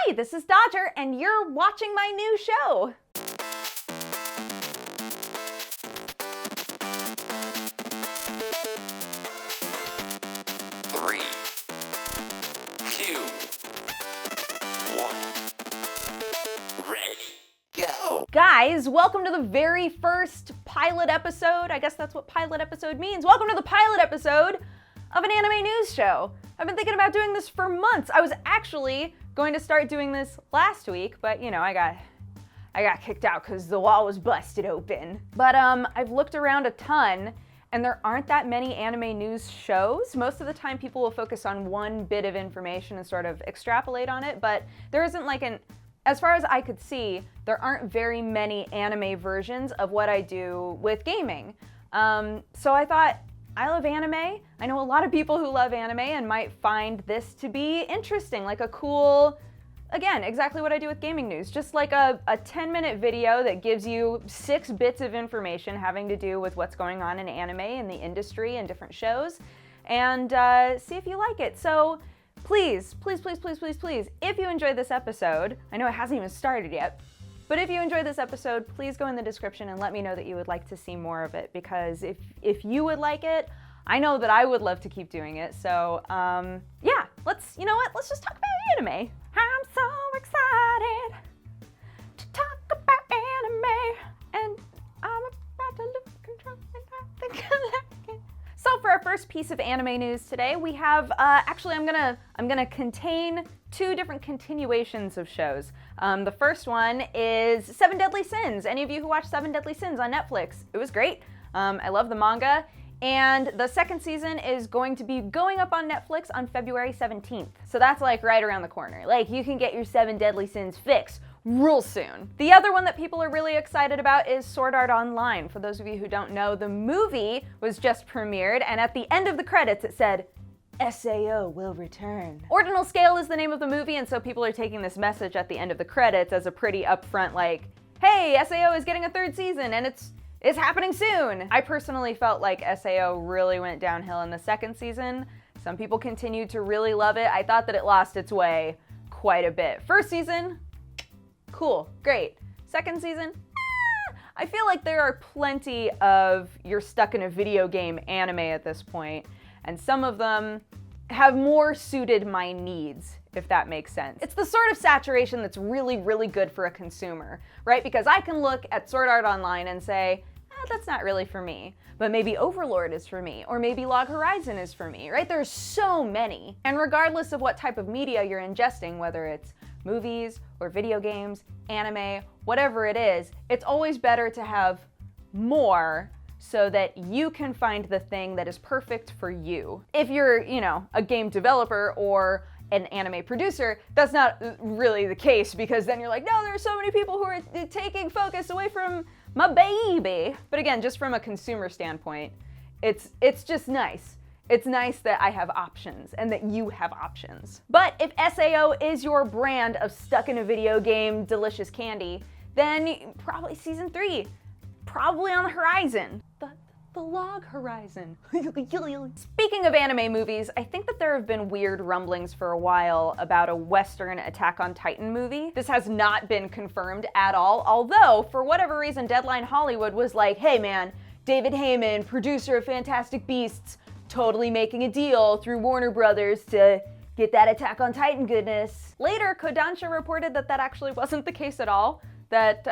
Hi, this is Dodger, and you're watching my new show. Three, two, one, ready, go. Guys, welcome to the very first pilot episode. I guess that's what pilot episode means. Welcome to the pilot episode of an anime news show. I've been thinking about doing this for months. I was actually going to start doing this last week, but you know, I got kicked out because the wall was busted open. But I've looked around a ton, and there aren't that many anime news shows. Most of the time people will focus on one bit of information and sort of extrapolate on it, but there isn't like as far as I could see, there aren't very many anime versions of what I do with gaming. So I thought, I love anime. I know a lot of people who love anime and might find this to be interesting, like a cool, again, exactly what I do with gaming news, just like a 10-minute video that gives you 6 bits of information having to do with what's going on in anime and the industry and different shows, and see if you like it. So please, please, please, please, please, please, if you enjoyed this episode, I know it hasn't even started yet, but if you enjoyed this episode, please go in the description and let me know that you would like to see more of it, because if you would like it, I know that I would love to keep doing it. So yeah, you know what? Let's just talk about anime. I'm so excited to talk about anime, and I'm about to lose control and I think I like it. So for our first piece of anime news today, we have actually I'm gonna contain 2 different continuations of shows. The first one is 7 Deadly Sins. Any of you who watched 7 Deadly Sins on Netflix? It was great. I love the manga. And the second season is going to be going up on Netflix on February 17th. So that's like right around the corner. Like you can get your 7 Deadly Sins fix real soon. The other one that people are really excited about is Sword Art Online. For those of you who don't know, the movie was just premiered, and at the end of the credits it said, SAO will return. Ordinal Scale is the name of the movie, and so people are taking this message at the end of the credits as a pretty upfront like, hey, SAO is getting a 3rd season and it's happening soon. I personally felt like SAO really went downhill in the 2nd season. Some people continued to really love it. I thought that it lost its way quite a bit. 1st season, cool, great. 2nd season, I feel like there are plenty of you're stuck in a video game anime at this point, and some of them have more suited my needs, if that makes sense. It's the sort of saturation that's really, really good for a consumer, right? Because I can look at Sword Art Online and say, that's not really for me, but maybe Overlord is for me, or maybe Log Horizon is for me, right? There's so many. And regardless of what type of media you're ingesting, whether it's movies or video games, anime, whatever it is, it's always better to have more so that you can find the thing that is perfect for you. If you're, a game developer or an anime producer, that's not really the case, because then you're like, no, there are so many people who are taking focus away from my baby. But again, just from a consumer standpoint, it's just nice. It's nice that I have options and that you have options. But if SAO is your brand of stuck in a video game delicious candy, then probably season 3, probably on the horizon. The Log Horizon. Speaking of anime movies, I think that there have been weird rumblings for a while about a Western Attack on Titan movie. This has not been confirmed at all, although for whatever reason Deadline Hollywood was like, hey man, David Heyman, producer of Fantastic Beasts, totally making a deal through Warner Brothers to get that Attack on Titan goodness. Later, Kodansha reported that that actually wasn't the case at all, that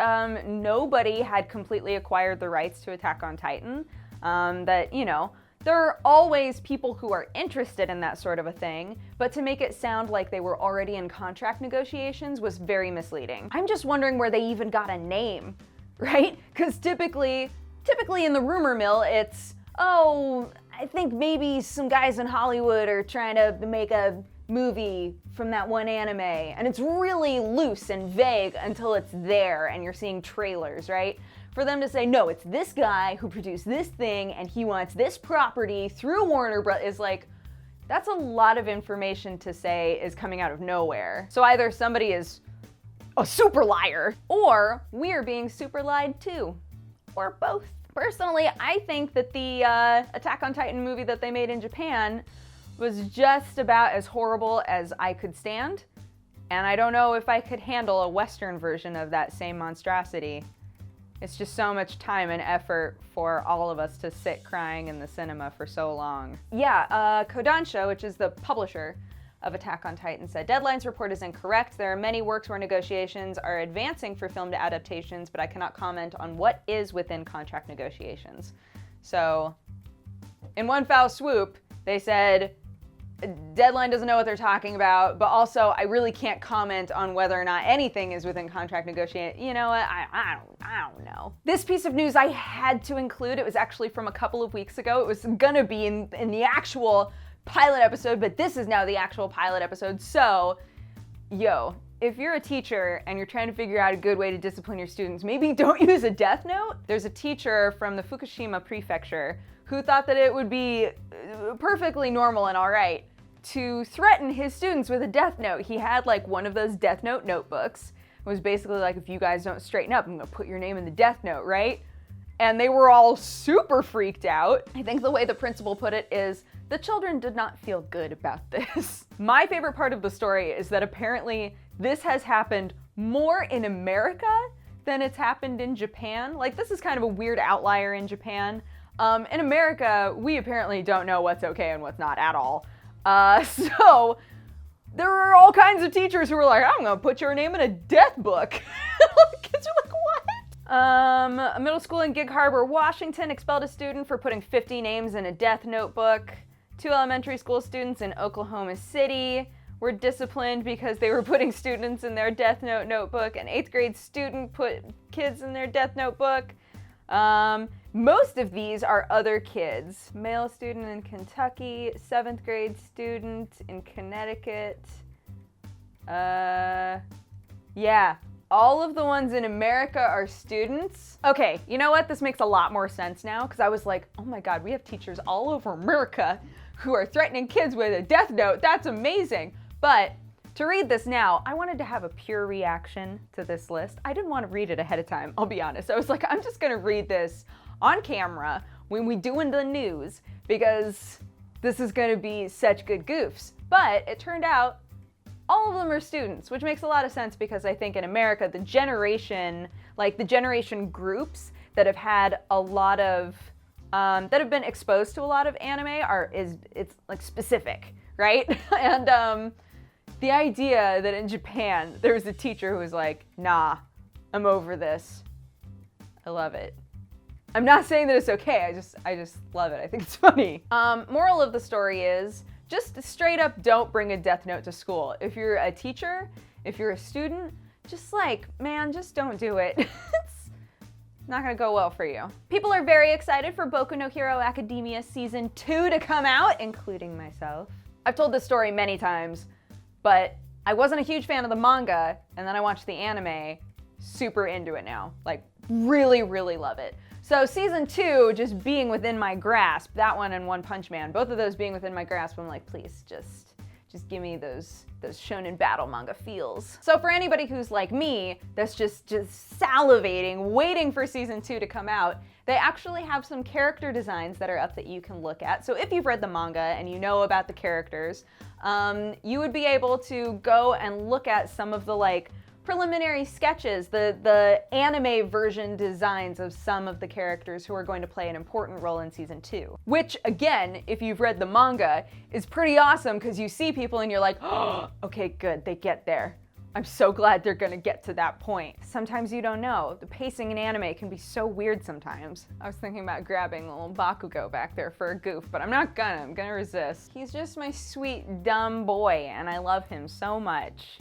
nobody had completely acquired the rights to Attack on Titan. That, there are always people who are interested in that sort of a thing, but to make it sound like they were already in contract negotiations was very misleading. I'm just wondering where they even got a name, right? Because typically in the rumor mill, it's, oh, I think maybe some guys in Hollywood are trying to make a movie from that one anime, and it's really loose and vague until it's there and you're seeing trailers, right? For them to say, no, it's this guy who produced this thing and he wants this property through Warner Bros. Is like, that's a lot of information to say is coming out of nowhere. So either somebody is a super liar, or we're being super lied to, or both. Personally, I think that the Attack on Titan movie that they made in Japan was just about as horrible as I could stand, And I don't know if I could handle a Western version of that same monstrosity. It's just so much time and effort for all of us to sit crying in the cinema for so long. Yeah, Kodansha, which is the publisher of Attack on Titan, said, Deadline's report is incorrect. There are many works where negotiations are advancing for filmed adaptations, but I cannot comment on what is within contract negotiations. So, in one foul swoop, they said, Deadline doesn't know what they're talking about, but also I really can't comment on whether or not anything is within contract negotiation. You know what? I don't know. This piece of news I had to include. It was actually from a couple of weeks ago. It was gonna be in the actual pilot episode, but this is now the actual pilot episode. So, yo, if you're a teacher and you're trying to figure out a good way to discipline your students, maybe don't use a death note. There's a teacher from the Fukushima prefecture who thought that it would be perfectly normal and all right to threaten his students with a death note. He had like one of those death note notebooks. It was basically like, if you guys don't straighten up, I'm gonna put your name in the death note, right? And they were all super freaked out. I think the way the principal put it is, the children did not feel good about this. My favorite part of the story is that apparently this has happened more in America than it's happened in Japan. Like, this is kind of a weird outlier in Japan. In America, we apparently don't know what's okay and what's not at all. So there were all kinds of teachers who were like, I'm gonna put your name in a death book. Kids are like, what? A middle school in Gig Harbor, Washington expelled a student for putting 50 names in a death notebook. 2 elementary school students in Oklahoma City were disciplined because they were putting students in their death note notebook. An 8th grade student put kids in their death notebook. Most of these are other kids. Male student in Kentucky, 7th grade student in Connecticut. Yeah, all of the ones in America are students. Okay, you know what? This makes a lot more sense now, because I was like, oh my God, we have teachers all over America who are threatening kids with a death note. That's amazing. But to read this now, I wanted to have a pure reaction to this list. I didn't want to read it ahead of time, I'll be honest. I was like, I'm just gonna read this on camera when we doing the news, because this is gonna be such good goofs. But it turned out all of them are students, which makes a lot of sense, because I think in America, the generation groups that have had a lot of, that have been exposed to a lot of anime it's like specific, right? And the idea that in Japan, there was a teacher who was like, nah, I'm over this. I love it. I'm not saying that it's okay, I just love it. I think it's funny. Moral of the story is, just straight up don't bring a death note to school. If you're a teacher, if you're a student, just like, man, just don't do it. It's not gonna go well for you. People are very excited for Boku no Hero Academia Season 2 to come out, including myself. I've told this story many times, but I wasn't a huge fan of the manga, and then I watched the anime, super into it now. Like, really, really love it. So Season 2 just being within my grasp, that one and One Punch Man, both of those being within my grasp, I'm like, please, just give me those shonen battle manga feels. So for anybody who's like me, that's just salivating, waiting for Season 2 to come out, they actually have some character designs that are up that you can look at. So if you've read the manga and you know about the characters, you would be able to go and look at some of the like preliminary sketches, the anime version designs of some of the characters who are going to play an important role in Season 2. Which, again, if you've read the manga, is pretty awesome, because you see people and you're like, oh, okay, good, they get there. I'm so glad they're gonna get to that point. Sometimes you don't know. The pacing in anime can be so weird sometimes. I was thinking about grabbing the little Bakugo back there for a goof, but I'm gonna resist. He's just my sweet, dumb boy, and I love him so much.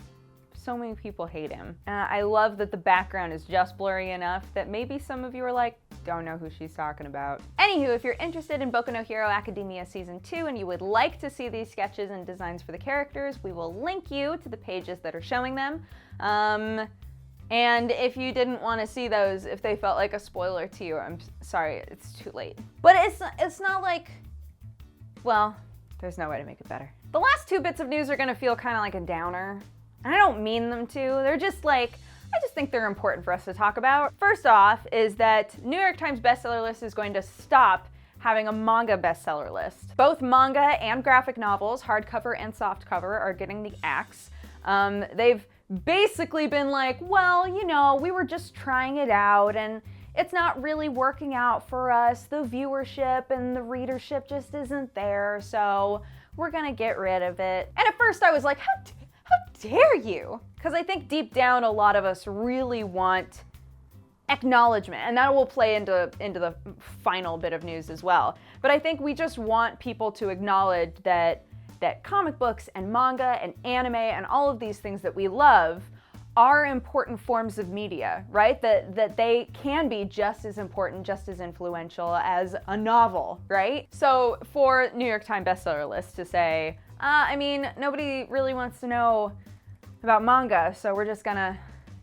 So many people hate him. I love that the background is just blurry enough that maybe some of you are like, don't know who she's talking about. Anywho, if you're interested in Boku no Hero Academia Season 2 and you would like to see these sketches and designs for the characters, we will link you to the pages that are showing them. And if you didn't want to see those, if they felt like a spoiler to you, I'm sorry, it's too late. But it's not like, well, there's no way to make it better. The last 2 bits of news are gonna feel kind of like a downer. And I don't mean them to, they're just like, I just think they're important for us to talk about. First off is that New York Times Bestseller List is going to stop having a manga bestseller list. Both manga and graphic novels, hardcover and softcover, are getting the axe. They've basically been like, well, you know, we were just trying it out and it's not really working out for us. The viewership and the readership just isn't there, so we're gonna get rid of it. And at first I was like, how dare you? Because I think deep down a lot of us really want acknowledgement, and that will play into the final bit of news as well. But I think we just want people to acknowledge that comic books and manga and anime and all of these things that we love are important forms of media, right? That they can be just as important, just as influential as a novel, right? So for New York Times Bestseller List to say, I mean, nobody really wants to know about manga, so we're just gonna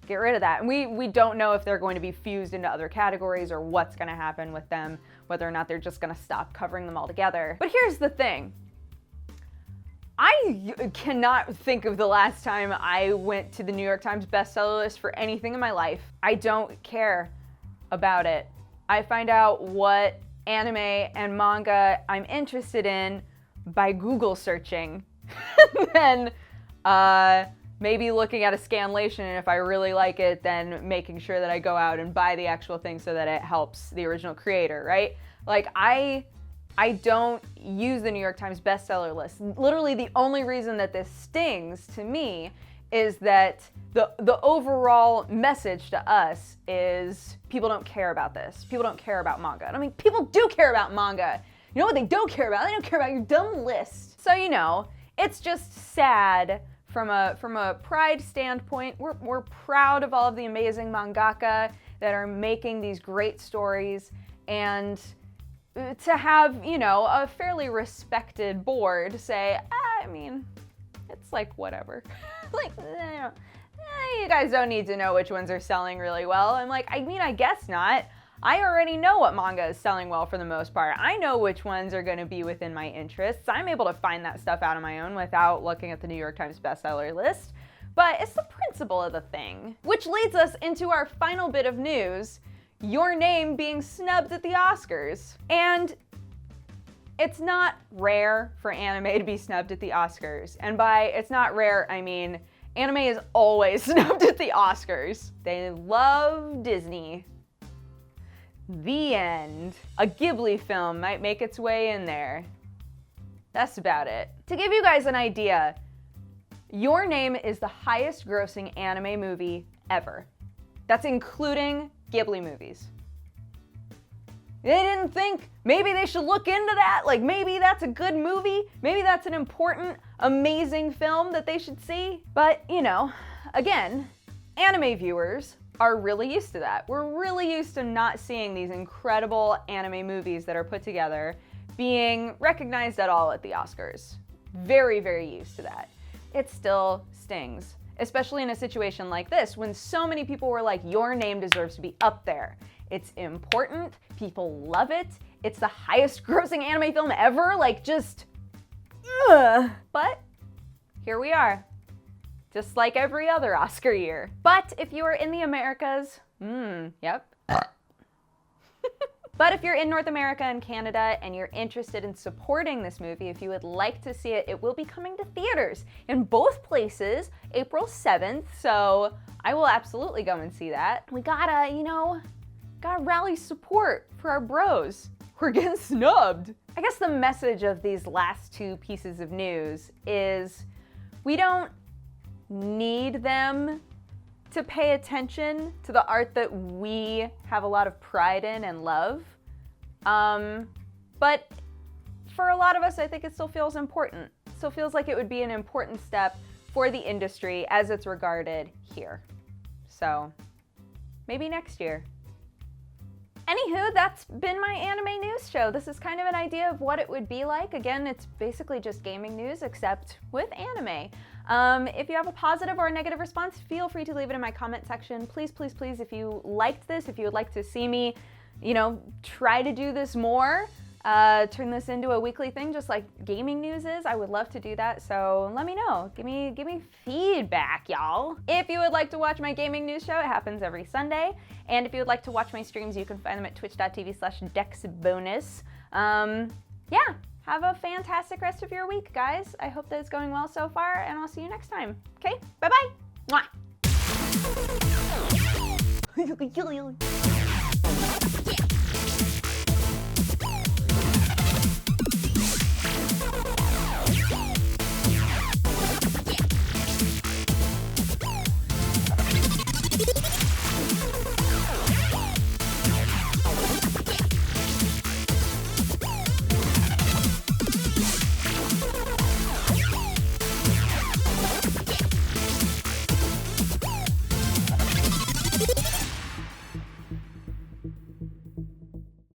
get rid of that. And we don't know if they're going to be fused into other categories or what's gonna happen with them, whether or not they're just gonna stop covering them all together. But here's the thing. I cannot think of the last time I went to the New York Times bestseller list for anything in my life. I don't care about it. I find out what anime and manga I'm interested in by Google searching. Then maybe looking at a scanlation, and if I really like it, then making sure that I go out and buy the actual thing so that it helps the original creator, right? Like I don't use the New York Times bestseller list. Literally the only reason that this stings to me is that the overall message to us is people don't care about this. People don't care about manga. And I mean, people do care about manga. You know what they don't care about? They don't care about your dumb list. So, you know, it's just sad from a pride standpoint. We're proud of all of the amazing mangaka that are making these great stories, and to have, you know, a fairly respected board say, I mean, it's like whatever. Like, you guys don't need to know which ones are selling really well. I'm like, I mean, I guess not. I already know what manga is selling well for the most part. I know which ones are going to be within my interests. I'm able to find that stuff out on my own without looking at the New York Times bestseller list. But it's the principle of the thing. Which leads us into our final bit of news, your name being snubbed at the Oscars. And it's not rare for anime to be snubbed at the Oscars. And by it's not rare, I mean anime is always snubbed at the Oscars. They love Disney. The end. A Ghibli film might make its way in there. That's about it. To give you guys an idea, Your Name is the highest grossing anime movie ever. That's including Ghibli movies. They didn't think maybe they should look into that? Like maybe that's a good movie? Maybe that's an important, amazing film that they should see? But, you know, again, anime viewers are really used to that. We're really used to not seeing these incredible anime movies that are put together being recognized at all at the Oscars. Very, very used to that. It still stings, especially in a situation like this when so many people were like, Your Name deserves to be up there. It's important, people love it, it's the highest grossing anime film ever, like just, ugh. But here we are. Just like every other Oscar year. But if you are in the Americas, yep. But if you're in North America and Canada and you're interested in supporting this movie, if you would like to see it, it will be coming to theaters in both places, April 7th. So I will absolutely go and see that. We gotta, you know, gotta rally support for our bros. We're getting snubbed. I guess the message of these last two pieces of news is we don't need them to pay attention to the art that we have a lot of pride in and love. But for a lot of us, I think it still feels important. It still feels like it would be an important step for the industry as it's regarded here. So maybe next year. Anywho, that's been my anime news show. This is kind of an idea of what it would be like. Again, it's basically just gaming news, except with anime. If you have a positive or a negative response, feel free to leave it in my comment section. Please, please, please, if you liked this, if you would like to see me, you know, try to do this more, turn this into a weekly thing, just like gaming news is, I would love to do that. So let me know. Give me feedback, y'all. If you would like to watch my gaming news show, it happens every Sunday. And if you would like to watch my streams, you can find them at twitch.tv/dexbonus. Yeah, Have a fantastic rest of your week, guys. I hope that it's going well so far, and I'll see you next time. Okay? Bye-bye. Mwah.